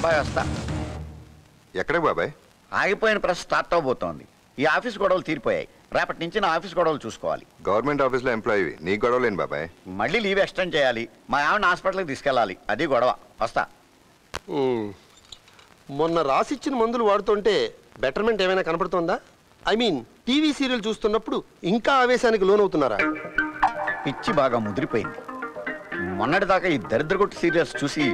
బాబాయ్ వస్తా. ఎక్కడికి బాబాయ్? ఆగిపోయిన ప్రెస్ స్టార్ట్ అవబోతోంది. ఈ ఆఫీస్ గొడవలు తీరిపోయాయి. రేపటి నుంచి నా ఆఫీస్ గొడవలు చూసుకోవాలి. గవర్నమెంట్ ఆఫీస్లో ఎంప్లాయీ, నీ గొడవలేను బాబాయ్. మళ్ళీ లీవ్ ఎక్స్టెండ్ చేయాలి. మా ఆవిడ హాస్పిటల్కి తీసుకెళ్ళాలి. అది గొడవ. వస్తా. మొన్న రాసిచ్చిన మందులు వాడుతుంటే బెటర్మెంట్ ఏమైనా కనపడుతుందా? ఐ మీన్ టీవీ సీరియల్ చూస్తున్నప్పుడు ఇంకా ఆవేశానికి లోనవుతున్నారా? పిచ్చి బాగా ముదిరిపోయింది. మొన్నటిదాకా ఈ దరిద్రగొట్టు సీరియల్స్ చూసి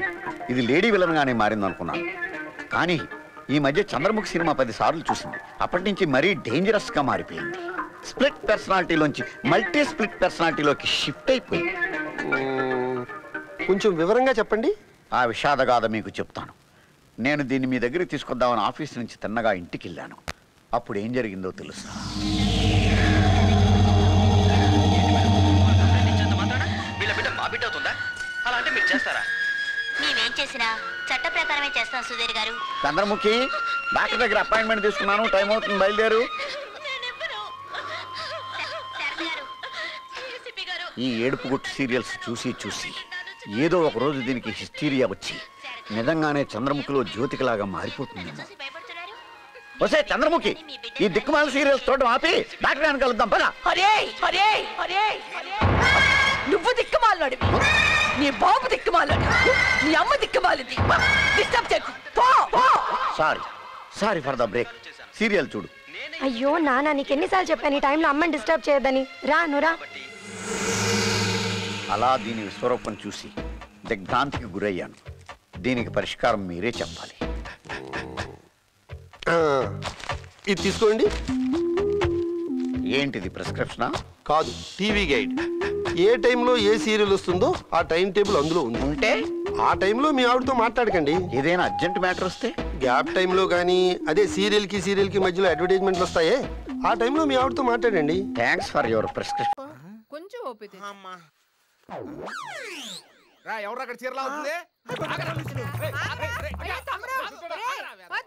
ఇది లేడీ విలన్గానే మారిందనుకున్నాను. కానీ ఈ మధ్య చంద్రముఖి సినిమా 10 సార్లు చూసింది. అప్పటి నుంచి మరీ డేంజరస్గా మారిపోయింది. స్ప్లిట్ పర్సనాలిటీలోంచి మల్టీ స్ప్లిట్ పర్సనాలిటీలోకి షిఫ్ట్ అయిపోయింది. కొంచెం వివరంగా చెప్పండి. ఆ విషాదగాథ మీకు చెప్తాను. నేను దీన్ని మీ దగ్గరికి తీసుకొద్దామని ఆఫీస్ నుంచి తిన్నగా ఇంటికి వెళ్ళాను. అప్పుడు ఏం జరిగిందో తెలుసా? మేమేం చేసినా చట్ట ప్రకారమే చేస్తాం సుధీర్ గారు. చంద్రముఖి, డాక్టర్ దగ్గర అపాయింట్మెంట్ తీసుకున్నాను. టైం అవుతుంది, బయలుదేరు. ఈ ఏడుపు గుట్టు సీరియల్స్ చూసి చూసి ఏదో ఒక రోజు దీనికి హిస్టీరియా వచ్చి నిజంగానే చంద్రముఖిలో జ్యోతికలాగా మారిపోతుందేమో. వసే చంద్రముఖి, ఈ దిక్కుమాల సీరియల్స్ చూడడం ఆపి డాక్టర్ గారిని కలుద్దాం పద. నువ్వు దిక్కుమాలి, నీ బాబు దిక్కుమాలి, నీ అమ్మ దిక్కుమాలింది. Sorry for the break. Serial చూడు. అయ్యో నాన్న, నీకెన్నిసార్లు చెప్పాను ఈ టైంలో అమ్మని డిస్టర్బ్ చేయొద్దని. రా నురా. అలా దీని విశ్వరూపం చూసి దిగ్భ్రాంతికి గురయ్యాను. దీనికి పరిష్కారం మీరే చెప్పాలి. ఇది తీసుకోండి. ఏంటిది, ప్రిస్క్రిప్షనా? కాదు, టీవీ గైడ్. ఏ టైంలో ఏ సీరియల్ వస్తుందో ఆ టైం టేబుల్ అందులో ఉంది. ఉంటే ఆ టైంలో మీ ఆవిడతో మాట్లాడకండి. ఏదైనా అర్జెంట్ మ్యాటర్ వస్తే గ్యాప్ టైంలో కానీ అదే సీరియల్కి మధ్యలో అడ్వర్టైజ్మెంట్లు వస్తాయే, ఆ టైంలో మీ ఆవిడతో మాట్లాడండి. Thanks for your prescription. కొంచెం ఓపిక. ఎవరు అక్కడ చీరలా అవుతుంది?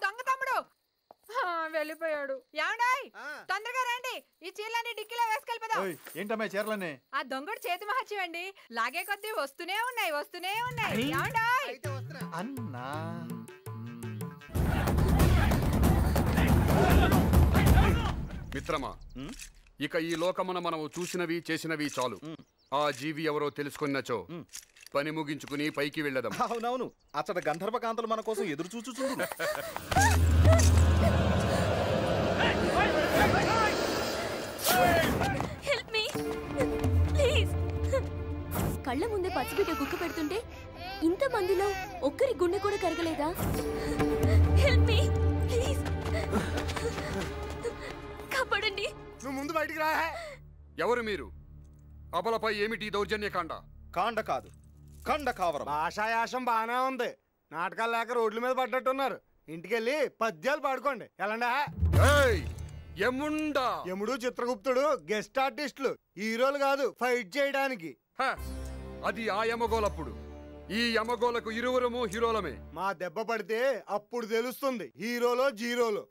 దొంగ తమ్ముడు వెళ్ళిపోయాడు. ఏమండాయ్, తొందరగా రండి, ఈ చీరలన్నీ డిక్కీలో వేసుకెళ్ళిపోదాం. ఏంటమ్మా చీరలన్నీ? ఆ దొంగడు చేతి మహత్యం అండి. లాగే కొద్దీ వస్తూనే ఉన్నాయి. ఏమండాయ్? అన్నా మిత్రమా, ఇక ఈ లోకమున మనము చూసినవి చేసినవి చాలు. ఆ జీవి ఎవరో తెలుసుకున్నచో పని ముగించుకుని పైకి వెళ్ళదాం. అవునవును, అచ్చట గంధర్వకాంతలు మన కోసం ఎదురు చూచుచుండు. కళ్ళ ముందే పచ్చిబిడ్డ గుక్క పెడుతుంటే ఇంత మందిలో ఒక్కరి గుండె కూడా కరగలేదా? Help me please. కాపాడండి. నువ్వు ముందు బయటికి రా. ఎవరు మీరు? అబలపై ఏమిటి దౌర్జన్యకాండ? కాండ కాదు, కండ కావరం. భాషాయాసం బానే ఉంది. నాటకాలు లేక రోడ్ల మీద పడ్డట్టున్నారు. ఇంటికెళ్ళి పద్యాలు పాడుకోండి. ఎలాండా? యముడు చిత్రగుప్తుడు గెస్ట్ ఆర్టిస్టులు, హీరోలు కాదు ఫైట్ చేయడానికి. అది ఆ యమగోలప్పుడు. ఈ యమగోలకు ఇరువురము హీరోలమే. మా దెబ్బ పడితే అప్పుడు తెలుస్తుంది హీరోలో జీరోలో.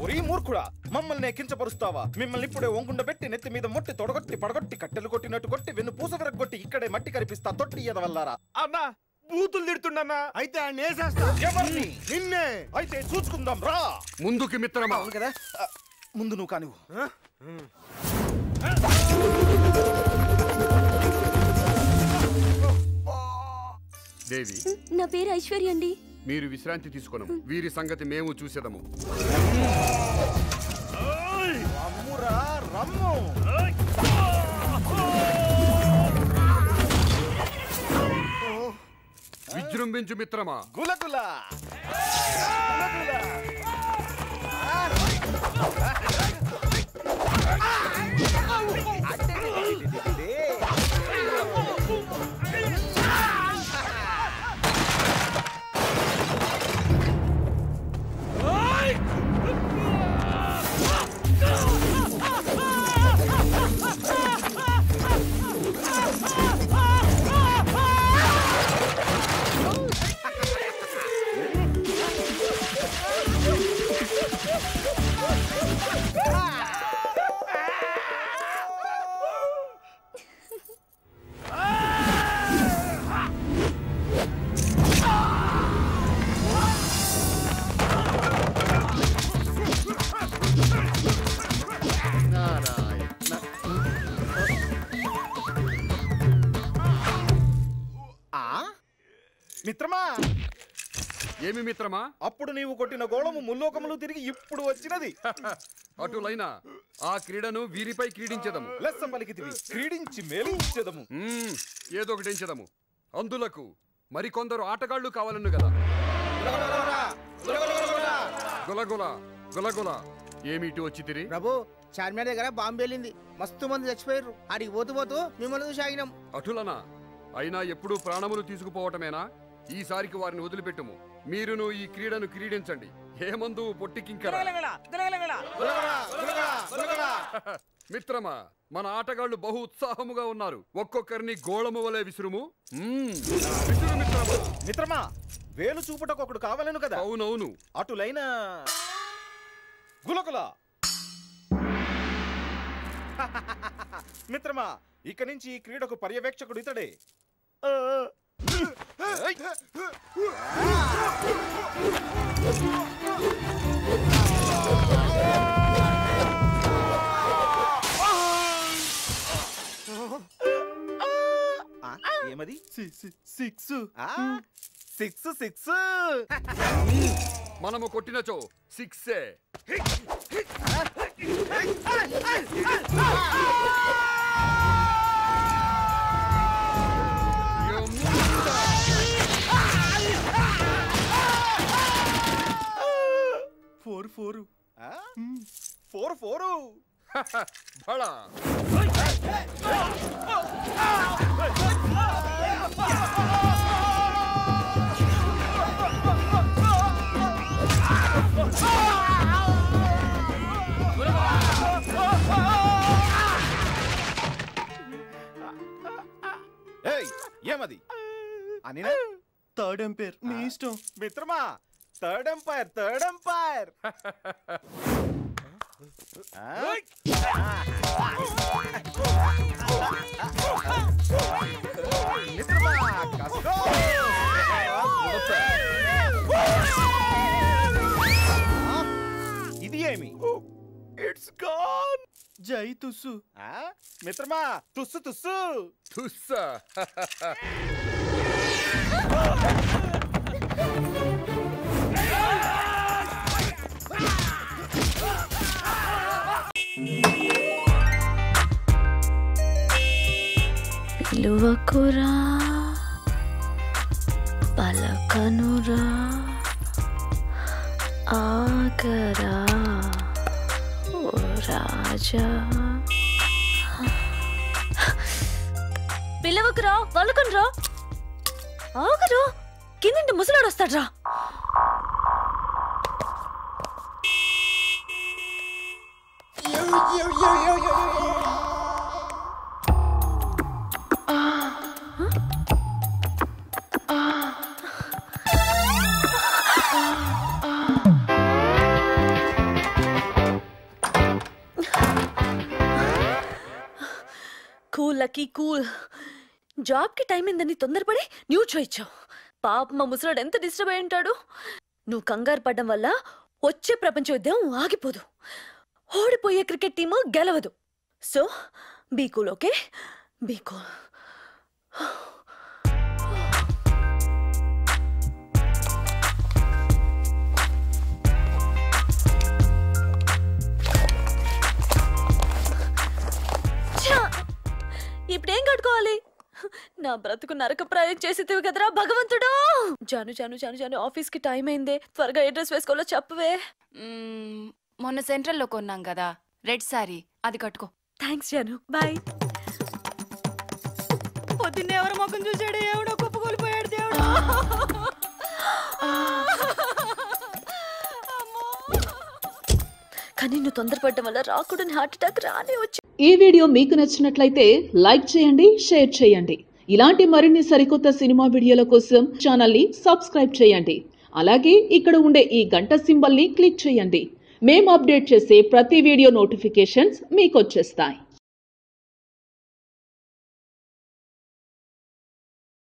ఒరీ మూర్ఖుడా, మమ్మల్ని కించపరుస్తావా? మిమ్మల్ని ఇప్పుడే ఒంగుండ పెట్టి నెత్తి మీద మొట్టి తొడగొట్టి పడగొట్టి కట్టెలు కొట్టినట్టు కొట్టి వెన్ను పూస విరగొట్టి ఇక్కడే మట్టి కరిపిస్తా. తొట్టి ఎదవల్లారా. అన్నా బూతులు తిడుతుండన్నా. అయితే ఆయన వేసేస్తా. ఎవరిని? నిన్నే. అయితే చూసుకుందాం రా. ముందుకి మిత్రమా. కదా, ముందు నువ్వు కానివ్వు. దేవి, నా పేరు ఐశ్వర్య అండి. మీరు విశ్రాంతి తీసుకున్నాం. వీరి సంగతి మేము చూసేదము. విజృంభించు మిత్రమా. గులగులా ఏమి మిత్రమా? అప్పుడు నీవు కొట్టిన గోళము ముల్లోకములు తిరిగి ఇప్పుడు వచ్చినది. అటులైనా ఆ క్రీడను వీరిపై క్రీడించదము. లెస్స పలికితివి, క్రీడించి మేలించెదము. ఏదో ఒకటించదము. అందులకు మరికొందరు ఆటగాళ్లు కావాలను కదా. గులగుల గులగుల ఏమిటి వచ్చి తిరిగి? ప్రభు, చార్మినార్ దగ్గర బాంబు వెళ్ళింది, మస్తు మంది చచ్చిపోయారు. ఆడికి పోతూ మిమ్మల్ని చూసి ఆగినాం. అటులనా? అయినా ఎప్పుడూ ప్రాణములు తీసుకుపోవటమేనా? ఈసారికి వారిని వదిలిపెట్టుము. మీరును ఈ క్రీడను క్రీడించండి. హేమందు పొట్టికింకర. మిత్రమా, మన ఆటగాళ్లు బహు ఉత్సాహముగా ఉన్నారు. ఒక్కొక్కరిని గోళము వలె విసురుము. విసురు మిత్రమా. మిత్రమా, వేలు చూపుటకు ఒకడు కావాలను కదా. అవునవును. అటులైన గులగుల. మిత్రమా, ఇక నుంచి ఈ క్రీడకు పర్యవేక్షకుడు ఇతడే. ఏమది? సిక్స్. మనము కొట్టినచో సిక్సే. ఫోర్. బడా ఏమది? అని థర్డ్ ఎంపైర్. మీ ఇష్టం మిత్రమా. Third umpire. ఇది ఏమి? It's gone. జై తుస్సు. మిత్రమా, తుస్సు. పిలువకురా, పలకనురా, ఆగరా ఓ రాజా. పిలవకురా, పలకనురా, ఆగరా, కిందంటే ముసలాడు వస్తాడ్రా. Cool Lucky cool. జాబ్ కి టైం అయిందని తొందరపడి న్యూస్ షో ఇచ్చావు. పాప మా ముసలాడు ఎంత డిస్టర్బ్ అయి ఉంటాడు. నువ్వు కంగారు పడ్డం వల్ల వచ్చే ప్రపంచ యుద్ధం ఆగిపోదు. ఓడిపోయే క్రికెట్ టీము గెలవదు. So be cool, okay? Be cool. ఇప్పుడేం కట్టుకోవాలి? నా బ్రతుకు నరక ప్రయోగం చేసేదివి కదరా భగవంతుడు. జాను ఆఫీస్ కి టైం అయిందే, త్వరగా ఏ డ్రెస్ వేసుకోవాలో చెప్పవే. మొన్న సెంట్రల్లో కొన్నాం కదా రెడ్ సారీ, అది కట్టుకో. థ్యాంక్స్ జాను, బాయ్. పొద్దున్నే ఎవరు ముఖం చూసాడు, ఎవడో కుప్పకూలిపోయాడు దేవుడు. కానీ నువ్వు తొందరపడడం వల్ల రాకూడని హార్ట్ అటాక్ రానే వచ్చి. ఈ వీడియో మీకు నచ్చినట్లయితే లైక్ చేయండి, షేర్ చేయండి. ఇలాంటి మరిన్ని సరికొత్త సినిమా వీడియోల కోసం ఛానల్ని సబ్స్క్రైబ్ చేయండి. అలాగే ఇక్కడ ఉండే ఈ గంట సింబల్ని క్లిక్ చేయండి. మేము అప్డేట్ చేసే ప్రతి వీడియో నోటిఫికేషన్స్ మీకు వచ్చేస్తాయి.